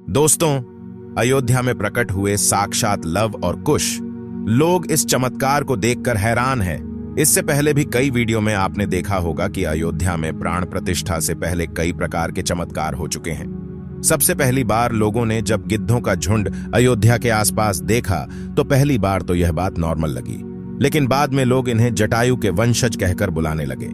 दोस्तों, अयोध्या में प्रकट हुए साक्षात लव और कुश। लोग इस चमत्कार को देखकर हैरान हैं। इससे पहले भी कई वीडियो में आपने देखा होगा कि अयोध्या में प्राण प्रतिष्ठा से पहले कई प्रकार के चमत्कार हो चुके हैं। सबसे पहली बार लोगों ने जब गिद्धों का झुंड अयोध्या के आसपास देखा तो पहली बार तो यह बात नॉर्मल लगी, लेकिन बाद में लोग इन्हें जटायु के वंशज कहकर बुलाने लगे।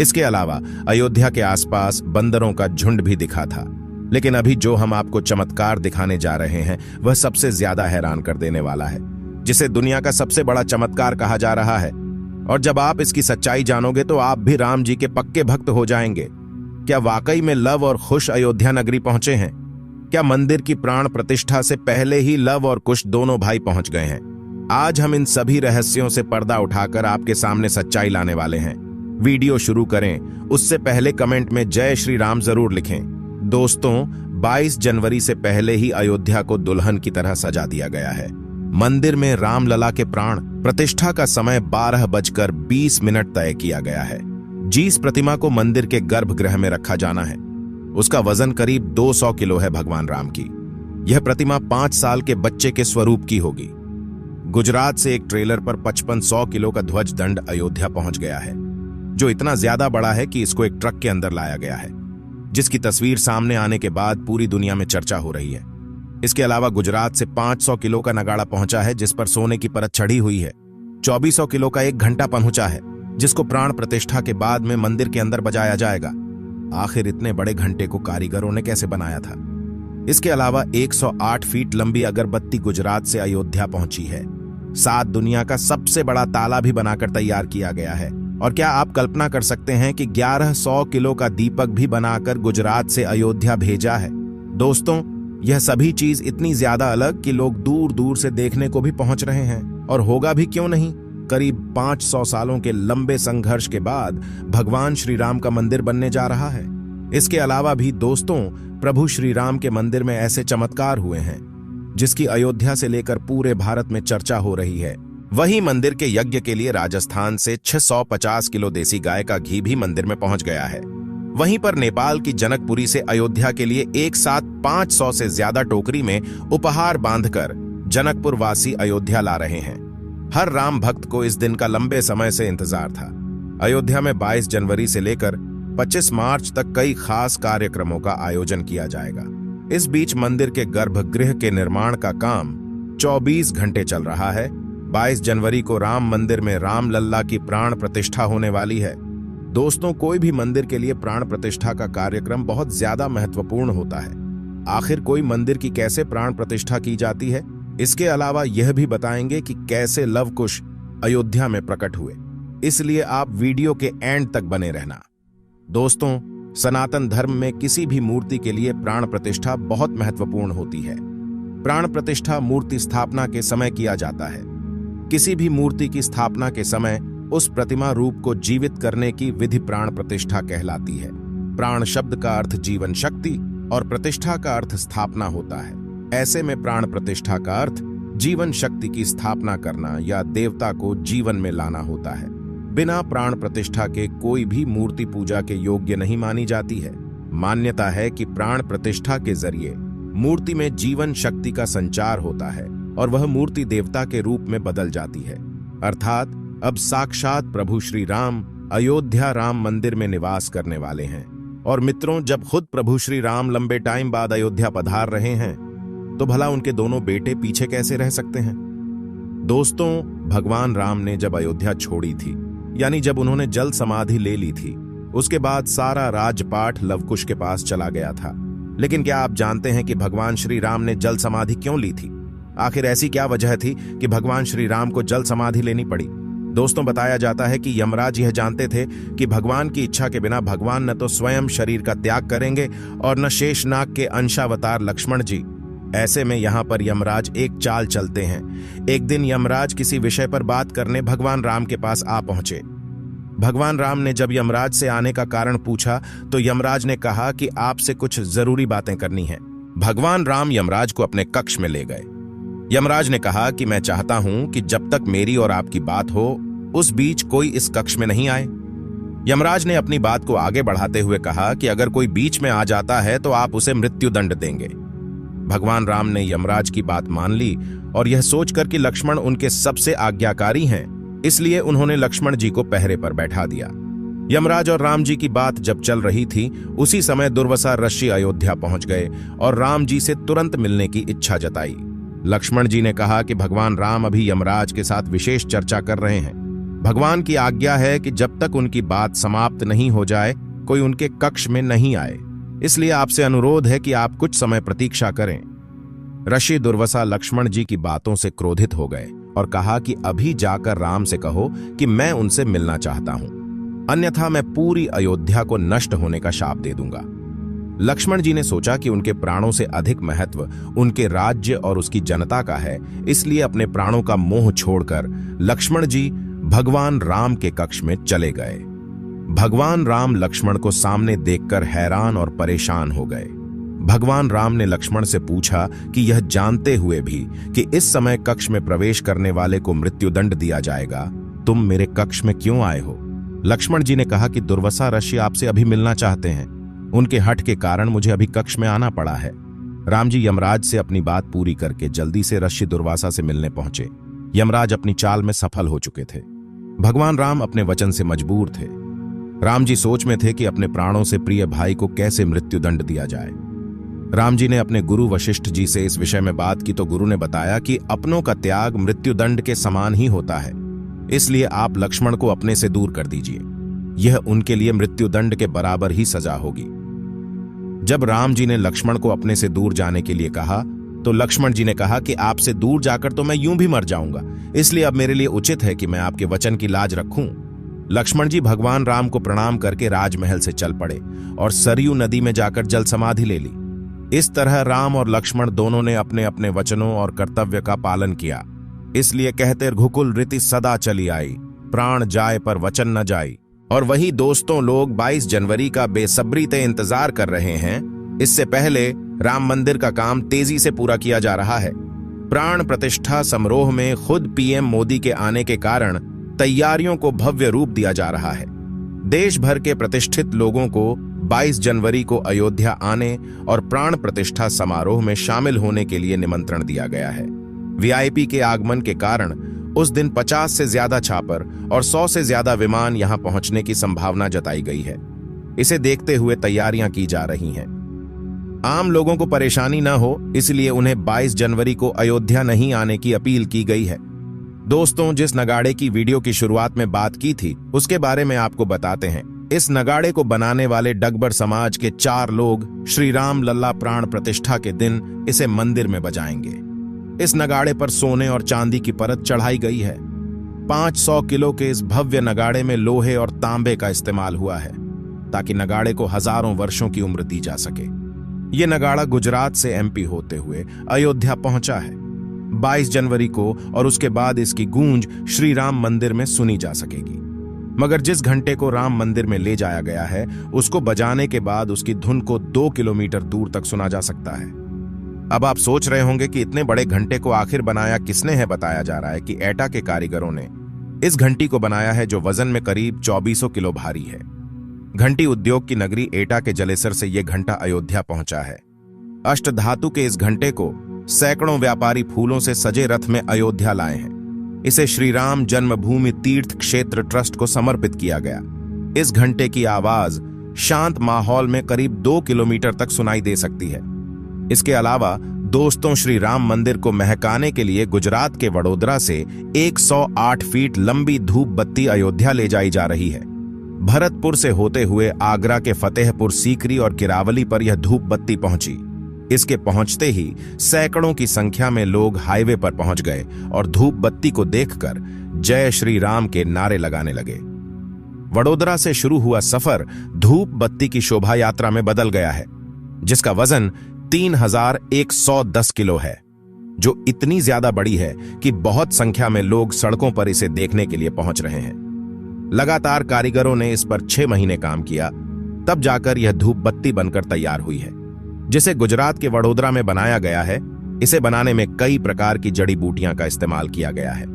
इसके अलावा अयोध्या के आसपास बंदरों का झुंड भी दिखा था। लेकिन अभी जो हम आपको चमत्कार दिखाने जा रहे हैं वह सबसे ज्यादा हैरान कर देने वाला है, जिसे दुनिया का सबसे बड़ा चमत्कार कहा जा रहा है। और जब आप इसकी सच्चाई जानोगे तो आप भी राम जी के पक्के भक्त हो जाएंगे। क्या वाकई में लव और कुश अयोध्या नगरी पहुंचे हैं? क्या मंदिर की प्राण प्रतिष्ठा से पहले ही लव और कुश दोनों भाई पहुंच गए हैं? आज हम इन सभी रहस्यों से पर्दा उठाकर आपके सामने सच्चाई लाने वाले हैं। वीडियो शुरू करें उससे पहले कमेंट में जय श्री राम जरूर लिखें। दोस्तों, 22 जनवरी से पहले ही अयोध्या को दुल्हन की तरह सजा दिया गया है। मंदिर में रामलला के प्राण प्रतिष्ठा का समय 12:20 तय किया गया है। जिस प्रतिमा को मंदिर के गर्भगृह में रखा जाना है उसका वजन करीब 200 किलो है। भगवान राम की यह प्रतिमा 5 साल के बच्चे के स्वरूप की होगी। गुजरात से एक ट्रेलर पर 5500 किलो का ध्वज दंड अयोध्या पहुंच गया है, जो इतना ज्यादा बड़ा है कि इसको एक ट्रक के अंदर लाया गया है, जिसकी तस्वीर सामने आने के बाद पूरी दुनिया में चर्चा हो रही है। इसके अलावा गुजरात से 500 किलो का नगाड़ा पहुंचा है, जिस पर सोने की परत चढ़ी हुई है। 2400 किलो का एक घंटा पहुंचा है, जिसको प्राण प्रतिष्ठा के बाद में मंदिर के अंदर बजाया जाएगा। आखिर इतने बड़े घंटे को कारीगरों ने कैसे बनाया था? इसके अलावा 108 फीट लंबी अगरबत्ती गुजरात से अयोध्या पहुंची है। 7 दुनिया का सबसे बड़ा ताला भी बनाकर तैयार किया गया है। और क्या आप कल्पना कर सकते हैं कि 1100 किलो का दीपक भी बनाकर गुजरात से अयोध्या भेजा है? दोस्तों, यह सभी चीज इतनी ज्यादा अलग कि लोग दूर दूर से देखने को भी पहुंच रहे हैं। और होगा भी क्यों नहीं। करीब 500 सालों के लंबे संघर्ष के बाद भगवान श्री राम का मंदिर बनने जा रहा है। इसके अलावा भी दोस्तों, प्रभु श्री राम के मंदिर में ऐसे चमत्कार हुए हैं जिसकी अयोध्या से लेकर पूरे भारत में चर्चा हो रही है। वहीं मंदिर के यज्ञ के लिए राजस्थान से 650 किलो देसी गाय का घी भी मंदिर में पहुंच गया है। वहीं पर नेपाल की जनकपुरी से अयोध्या के लिए एक साथ 500 से ज्यादा टोकरी में उपहार बांधकर जनकपुर वासी अयोध्या ला रहे हैं। हर राम भक्त को इस दिन का लंबे समय से इंतजार था। अयोध्या में 22 जनवरी से लेकर 25 मार्च तक कई खास कार्यक्रमों का आयोजन किया जाएगा। इस बीच मंदिर के गर्भगृह के निर्माण का काम 24 घंटे चल रहा है। 22 जनवरी को राम मंदिर में रामलला की प्राण प्रतिष्ठा होने वाली है। दोस्तों, कोई भी मंदिर के लिए प्राण प्रतिष्ठा का कार्यक्रम बहुत ज्यादा महत्वपूर्ण होता है। आखिर कोई मंदिर की कैसे प्राण प्रतिष्ठा की जाती है, इसके अलावा यह भी बताएंगे कि कैसे लव कुश अयोध्या में प्रकट हुए। इसलिए आप वीडियो के एंड तक बने रहना। दोस्तों, सनातन धर्म में किसी भी मूर्ति के लिए प्राण प्रतिष्ठा बहुत महत्वपूर्ण होती है। प्राण प्रतिष्ठा मूर्ति स्थापना के समय किया जाता है। किसी भी मूर्ति की स्थापना के समय उस प्रतिमा रूप को जीवित करने की विधि प्राण प्रतिष्ठा कहलाती है। प्राण शब्द का अर्थ जीवन शक्ति और प्रतिष्ठा का अर्थ स्थापना होता है। ऐसे में प्राण प्रतिष्ठा का अर्थ जीवन शक्ति की स्थापना करना या देवता को जीवन में लाना होता है। बिना प्राण प्रतिष्ठा के कोई भी मूर्ति पूजा के योग्य नहीं मानी जाती है। मान्यता है कि प्राण प्रतिष्ठा के जरिए मूर्ति में जीवन शक्ति का संचार होता है और वह मूर्ति देवता के रूप में बदल जाती है। अर्थात अब साक्षात प्रभु श्री राम अयोध्या राम मंदिर में निवास करने वाले हैं। और मित्रों, जब खुद प्रभु श्री राम लंबे टाइम बाद अयोध्या पधार रहे हैं तो भला उनके दोनों बेटे पीछे कैसे रह सकते हैं? दोस्तों, भगवान राम ने जब अयोध्या छोड़ी थी, यानी जब उन्होंने जल समाधि ले ली थी, उसके बाद सारा राजपाट लवकुश के पास चला गया था। लेकिन क्या आप जानते हैं कि भगवान श्री राम ने जल समाधि क्यों ली थी? आखिर ऐसी क्या वजह थी कि भगवान श्री राम को जल समाधि लेनी पड़ी? दोस्तों, बताया जाता है कि यमराज यह जानते थे कि भगवान की इच्छा के बिना भगवान न तो स्वयं शरीर का त्याग करेंगे और न शेषनाग के अंशावतार लक्ष्मण जी। ऐसे में यहाँ पर यमराज एक चाल चलते हैं। एक दिन यमराज किसी विषय पर बात करने भगवान राम के पास आ पहुंचे। भगवान राम ने जब यमराज से आने का कारण पूछा तो यमराज ने कहा कि आपसे कुछ जरूरी बातें करनी है। भगवान राम यमराज को अपने कक्ष में ले गए। यमराज ने कहा कि मैं चाहता हूं कि जब तक मेरी और आपकी बात हो उस बीच कोई इस कक्ष में नहीं आए। यमराज ने अपनी बात को आगे बढ़ाते हुए कहा कि अगर कोई बीच में आ जाता है तो आप उसे मृत्यु दंड देंगे। भगवान राम ने यमराज की बात मान ली और यह सोचकर कि लक्ष्मण उनके सबसे आज्ञाकारी हैं, इसलिए उन्होंने लक्ष्मण जी को पहरे पर बैठा दिया। यमराज और राम जी की बात जब चल रही थी, उसी समय दुर्वासा ऋषि अयोध्या पहुंच गए और राम जी से तुरंत मिलने की इच्छा जताई। लक्ष्मण जी ने कहा कि भगवान राम अभी यमराज के साथ विशेष चर्चा कर रहे हैं। भगवान की आज्ञा है कि जब तक उनकी बात समाप्त नहीं हो जाए कोई उनके कक्ष में नहीं आए, इसलिए आपसे अनुरोध है कि आप कुछ समय प्रतीक्षा करें। ऋषि दुर्वासा लक्ष्मण जी की बातों से क्रोधित हो गए और कहा कि अभी जाकर राम से कहो कि मैं उनसे मिलना चाहता हूं, अन्यथा मैं पूरी अयोध्या को नष्ट होने का शाप दे दूंगा। लक्ष्मण जी ने सोचा कि उनके प्राणों से अधिक महत्व उनके राज्य और उसकी जनता का है, इसलिए अपने प्राणों का मोह छोड़कर लक्ष्मण जी भगवान राम के कक्ष में चले गए। भगवान राम लक्ष्मण को सामने देखकर हैरान और परेशान हो गए। भगवान राम ने लक्ष्मण से पूछा कि यह जानते हुए भी कि इस समय कक्ष में प्रवेश करने वाले को मृत्युदंड दिया जाएगा, तुम मेरे कक्ष में क्यों आए हो? लक्ष्मण जी ने कहा कि दुर्वासा ऋषि आपसे अभी मिलना चाहते हैं, उनके हठ के कारण मुझे अभी कक्ष में आना पड़ा है। राम जी यमराज से अपनी बात पूरी करके जल्दी से ऋषि दुर्वासा से मिलने पहुंचे। यमराज अपनी चाल में सफल हो चुके थे। भगवान राम अपने वचन से मजबूर थे। राम जी सोच में थे कि अपने प्राणों से प्रिय भाई को कैसे मृत्युदंड दिया जाए। राम जी ने अपने गुरु वशिष्ठ जी से इस विषय में बात की तो गुरु ने बताया कि अपनों का त्याग मृत्युदंड के समान ही होता है, इसलिए आप लक्ष्मण को अपने से दूर कर दीजिए, यह उनके लिए मृत्युदंड के बराबर ही सजा होगी। जब राम जी ने लक्ष्मण को अपने से दूर जाने के लिए कहा तो लक्ष्मण जी ने कहा कि आपसे दूर जाकर तो मैं यूं भी मर जाऊंगा, इसलिए अब मेरे लिए उचित है कि मैं आपके वचन की लाज रखूं। लक्ष्मण जी भगवान राम को प्रणाम करके राजमहल से चल पड़े और सरयू नदी में जाकर जल समाधि ले ली। इस तरह राम और लक्ष्मण दोनों ने अपने अपने वचनों और कर्तव्य का पालन किया। इसलिए कहते रघुकुल रीति सदा चली आई, प्राण जाए पर वचन न जाई। और वही दोस्तों, लोग 22 जनवरी का बेसब्री से इंतजार कर रहे हैं। इससे पहले राम मंदिर का काम तेजी से पूरा किया जा रहा है। प्राण प्रतिष्ठा समारोह में खुद पीएम मोदी के आने के कारण तैयारियों को भव्य रूप दिया जा रहा है। देश भर के प्रतिष्ठित लोगों को 22 जनवरी को अयोध्या आने और प्राण प्रतिष्ठा समारोह में शामिल होने के लिए निमंत्रण दिया गया है। वीआईपी के आगमन के कारण उस दिन 50 से ज्यादा छापर और 100 से ज्यादा विमान यहां पहुंचने की संभावना जताई गई है। इसे देखते हुए तैयारियां की जा रही हैं। आम लोगों को परेशानी न हो, इसलिए उन्हें 22 जनवरी को अयोध्या नहीं आने की अपील की गई है। दोस्तों, जिस नगाड़े की वीडियो की शुरुआत में बात की थी उसके बारे में आपको बताते हैं। इस नगाड़े को बनाने वाले डगबर समाज के 4 लोग श्री राम लल्ला प्राण प्रतिष्ठा के दिन इसे मंदिर में बजाएंगे। इस नगाड़े पर सोने और चांदी की परत चढ़ाई गई है। 500 किलो के इस भव्य नगाड़े में लोहे और तांबे का इस्तेमाल हुआ है ताकि नगाड़े को हजारों वर्षों की उम्र दी जा सके। ये नगाड़ा गुजरात से एमपी होते हुए अयोध्या पहुंचा है 22 जनवरी को, और उसके बाद इसकी गूंज श्री राम मंदिर में सुनी जा सकेगी। मगर जिस घंटे को राम मंदिर में ले जाया गया है उसको बजाने के बाद उसकी धुन को 2 किलोमीटर दूर तक सुना जा सकता है। अब आप सोच रहे होंगे कि इतने बड़े घंटे को आखिर बनाया किसने है। बताया जा रहा है कि एटा के कारीगरों ने इस घंटी को बनाया है, जो वजन में करीब 2400 किलो भारी है। घंटी उद्योग की नगरी एटा के जलेसर से यह घंटा अयोध्या पहुंचा है। अष्टधातु के इस घंटे को सैकड़ों व्यापारी फूलों से सजे रथ में अयोध्या लाए हैं। इसे श्री राम जन्मभूमि तीर्थ क्षेत्र ट्रस्ट को समर्पित किया गया। इस घंटे की आवाज शांत माहौल में करीब 2 किलोमीटर तक सुनाई दे सकती है। इसके अलावा दोस्तों, श्री राम मंदिर को महकाने के लिए गुजरात के वडोदरा से 108 फीट लंबी धूप बत्ती अयोध्या ले जाई जा रही है। भरतपुर से होते हुए आगरा के फतेहपुर सीकरी और किरावली पर यह धूप बत्ती पहुंची। इसके पहुंचते ही सैकड़ों की संख्या में लोग हाईवे पर पहुंच गए और धूप बत्ती को देखकर जय श्री राम के नारे लगाने लगे। वडोदरा से शुरू हुआ सफर धूप बत्ती की शोभा यात्रा में बदल गया है, जिसका वजन 3110 किलो है, जो इतनी ज्यादा बड़ी है कि बहुत संख्या में लोग सड़कों पर इसे देखने के लिए पहुंच रहे हैं। लगातार कारीगरों ने इस पर 6 महीने काम किया, तब जाकर यह धूप बत्ती बनकर तैयार हुई है, जिसे गुजरात के वडोदरा में बनाया गया है। इसे बनाने में कई प्रकार की जड़ी बूटियां का इस्तेमाल किया गया है।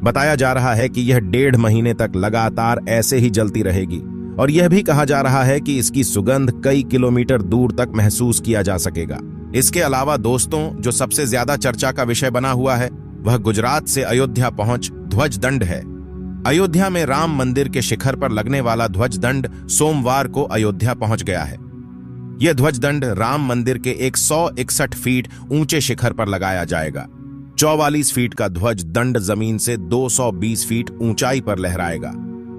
बताया जा रहा है कि यह 1.5 महीने तक लगातार ऐसे ही जलती रहेगी, और यह भी कहा जा रहा है कि इसकी सुगंध कई किलोमीटर दूर तक महसूस किया जा सकेगा। इसके अलावा दोस्तों, जो सबसे ज्यादा चर्चा का विषय बना हुआ है वह गुजरात से अयोध्या पहुंच ध्वज दंड है। अयोध्या में राम मंदिर के शिखर पर लगने वाला ध्वज दंड सोमवार को अयोध्या पहुंच गया है। यह ध्वज दंड राम मंदिर के 161 फीट ऊंचे शिखर पर लगाया जाएगा। 44 फीट का ध्वज दंड जमीन से 220 फीट ऊंचाई पर लहराएगा।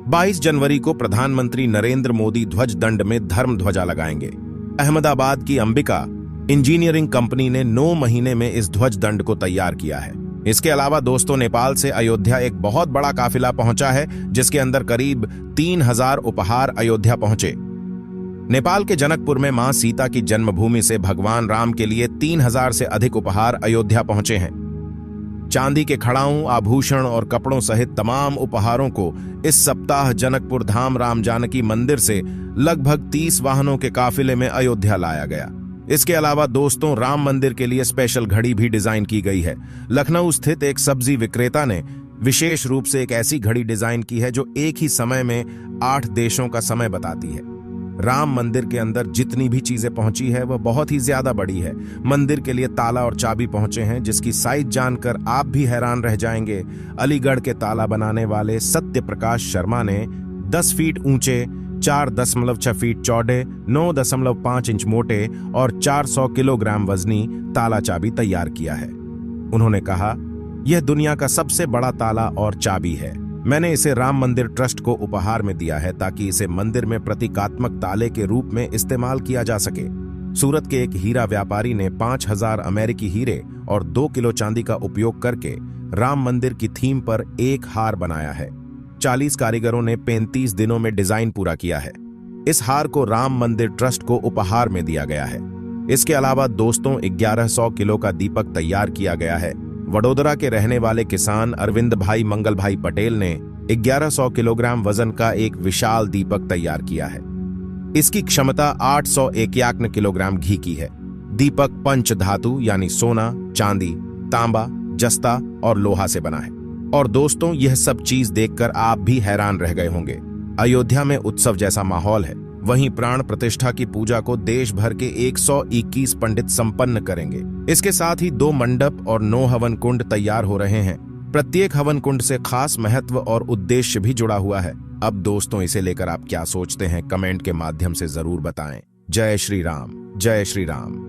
22 जनवरी को प्रधानमंत्री नरेंद्र मोदी ध्वज दंड में धर्म ध्वजा लगाएंगे। अहमदाबाद की अंबिका इंजीनियरिंग कंपनी ने 9 महीने में इस ध्वज दंड को तैयार किया है। इसके अलावा दोस्तों, नेपाल से अयोध्या एक बहुत बड़ा काफिला पहुंचा है, जिसके अंदर करीब 3000 उपहार अयोध्या पहुंचे। नेपाल के जनकपुर में मां सीता की जन्मभूमि से भगवान राम के लिए 3000 से अधिक उपहार अयोध्या पहुंचे हैं। चांदी के खड़ाऊं, आभूषण और कपड़ों सहित तमाम उपहारों को इस सप्ताह जनकपुर धाम राम जानकी मंदिर से लगभग 30 वाहनों के काफिले में अयोध्या लाया गया। इसके अलावा दोस्तों, राम मंदिर के लिए स्पेशल घड़ी भी डिजाइन की गई है। लखनऊ स्थित एक सब्जी विक्रेता ने विशेष रूप से एक ऐसी घड़ी डिजाइन की है जो एक ही समय में 8 देशों का समय बताती है। राम मंदिर के अंदर जितनी भी चीजें पहुंची है वह बहुत ही ज्यादा बड़ी है। मंदिर के लिए ताला और चाबी पहुंचे हैं, जिसकी साइज जानकर आप भी हैरान रह जाएंगे। अलीगढ़ के ताला बनाने वाले सत्य प्रकाश शर्मा ने 10 फीट ऊंचे, 4.6 फीट चौड़े, 9.5 इंच मोटे और 400 किलोग्राम वजनी ताला चाबी तैयार किया है। उन्होंने कहा, यह दुनिया का सबसे बड़ा ताला और चाबी है। मैंने इसे राम मंदिर ट्रस्ट को उपहार में दिया है ताकि इसे मंदिर में प्रतीकात्मक ताले के रूप में इस्तेमाल किया जा सके। सूरत के एक हीरा व्यापारी ने 5000 अमेरिकी हीरे और 2 किलो चांदी का उपयोग करके राम मंदिर की थीम पर एक हार बनाया है। 40 कारीगरों ने 35 दिनों में डिजाइन पूरा किया है। इस हार को राम मंदिर ट्रस्ट को उपहार में दिया गया है। इसके अलावा दोस्तों, 1100 किलो का दीपक तैयार किया गया है। वडोदरा के रहने वाले किसान अरविंद भाई मंगल भाई पटेल ने 1100 किलोग्राम वजन का एक विशाल दीपक तैयार किया है। इसकी क्षमता 851 किलोग्राम घी की है। दीपक पंच धातु यानी सोना, चांदी, तांबा, जस्ता और लोहा से बना है। और दोस्तों, यह सब चीज देखकर आप भी हैरान रह गए होंगे। अयोध्या में उत्सव जैसा माहौल है, वहीं प्राण प्रतिष्ठा की पूजा को देश भर के 121 पंडित संपन्न करेंगे। इसके साथ ही 2 मंडप और 9 हवन कुंड तैयार हो रहे हैं। प्रत्येक हवन कुंड से खास महत्व और उद्देश्य भी जुड़ा हुआ है। अब दोस्तों, इसे लेकर आप क्या सोचते हैं, कमेंट के माध्यम से जरूर बताएं। जय श्री राम, जय श्री राम।